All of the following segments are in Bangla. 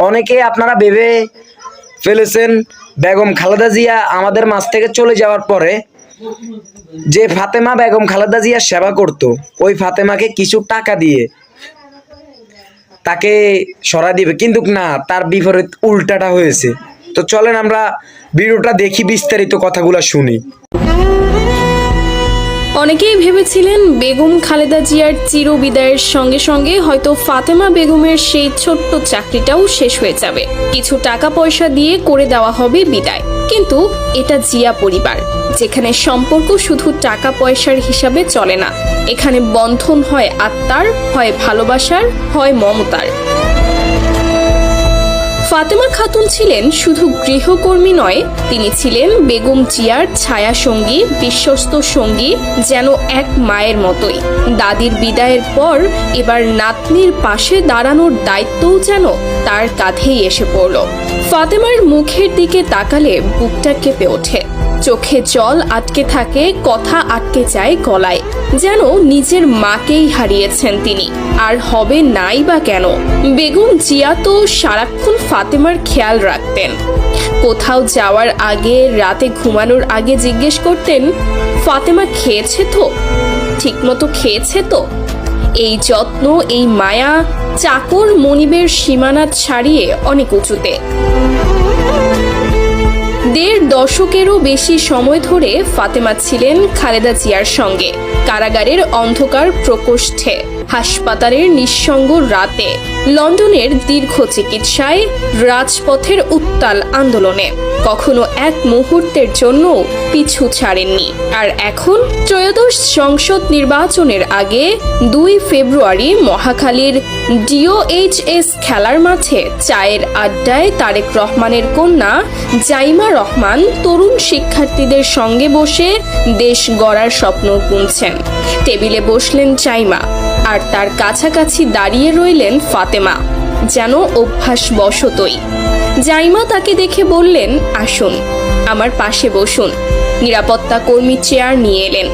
অনেকে আপনারা ভেবে ফেলেছেন বেগম খালেদা জিয়া আমাদের মাঝ থেকে চলে যাওয়ার পরে যে ফাতেমা বেগম খালেদা জিয়ার সেবা করত, ওই ফাতেমাকে কিছু টাকা দিয়ে তাকে সরাই দিবে, কিন্তু না, তার বিপরীত উল্টাটা হয়েছে। তো চলেন আমরা ভিডিওটা দেখি, বিস্তারিত কথাগুলো শুনি। অনেকেই ভেবেছিলেন বেগম খালেদা জিয়ার চিরবিদায়ের সঙ্গে সঙ্গে হয়তো ফাতেমা বেগমের সেই ছোট্ট চাকরিটাও শেষ হয়ে যাবে, কিছু টাকা পয়সা দিয়ে করে দেওয়া হবে বিদায়। কিন্তু এটা জিয়া পরিবার, যেখানে সম্পর্ক শুধু টাকা পয়সার হিসাবে চলে না, এখানে বন্ধন হয় আত্মার, হয় ভালোবাসার, হয় মমতার। ফাতেমা খাতুন ছিলেন শুধু গৃহকর্মী নয়, তিনি ছিলেন বেগম জিয়ার ছায়া সঙ্গী, বিশ্বস্ত সঙ্গী, যেন এক মায়ের মতোই। দাদির বিদায়ের পর এবার নাতনির পাশে দাঁড়ানোর দায়িত্বও যেন তার কাঁধেই এসে পড়ল। ফাতেমার মুখের দিকে তাকালে বুকটা কেঁপে ওঠে, চোখে জল আটকে থাকে, কথা আটকে যায় গলায়, যেন নিজের মাকেই হারিয়েছেন তিনি, আর হবে নাই বা কেন। বেগম জিয়া তো সারাক্ষণ ফাতেমার খেয়াল রাখতেন। কোথাও যাওয়ার আগে, রাতে ঘুমানোর আগে জিজ্ঞেস করতেন, ফাতেমা খেয়েছে তো, ঠিকমতো খেয়েছে তো। এই যত্ন, এই মায়া চাকর মনিবের সীমানা ছাড়িয়ে অনেক উঁচুতে। ১.৫ দশকেরও বেশি সময় ধরে ফাতেমা ছিলেন খালেদা জিয়ার সঙ্গে, কারাগারের অন্ধকার প্রকোষ্ঠে, হাসপাতালের নিঃসঙ্গ রাতে, লন্ডনের দীর্ঘ চিকিৎসায়, রাজপথের উত্তাল আন্দোলনে, কখনো এক মুহূর্তের জন্য পিছু ছাড়েননি। আর এখন ত্রয়োদশ সংসদ নির্বাচনের আগে ২ ফেব্রুয়ারি মহাখালীর DOHS খেলার মাঠে চায়ের আড্ডায় তারেক রহমানের কন্যা জাইমা রহমান তরুণ শিক্ষার্থীদের সঙ্গে বসে দেশ গড়ার স্বপ্ন বুনছেন। টেবিলে বসলেন জাইমা, আর তার কাছাকাছি দাঁড়িয়ে রইলেন ফাতেমা, যেন অভ্যাসবশতই। জাইমা তাকে দেখে বললেন, আসুন, আমার পাশে বসুন। নিরাপত্তা কর্মী চেয়ার নিয়ে এলেন,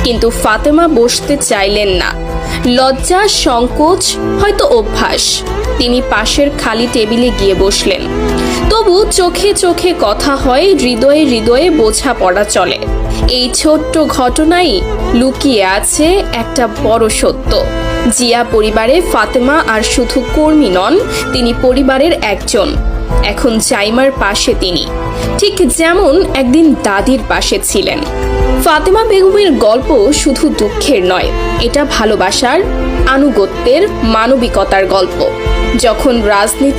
কিন্তু ফাতেমা বসতে চাইলেন না। লজ্জা, সংকোচ, হয়তো অভ্যাস। তিনি পাশের খালি টেবিলে গিয়ে বসলেন। তবু চোখে চোখে কথা হয়, হৃদয়ে হৃদয়ে বোঝাপড়া চলে। এই ছোট্ট ঘটনাই লুকিয়ে আছে একটা বড় সত্য। জিয়া পরিবারে ফাতেমা আর শুধু কর্মী নন, তিনি পরিবারের একজন। এখন জাইমার পাশে তিনি, ঠিক যেমন একদিন দাদির পাশে ছিলেন। ফাতেমা বেগমের গল্প শুধু দুঃখের নয়, এটা ভালোবাসার, আনুগত্যের, মানবিকতার গল্প। যখন রাজনীতি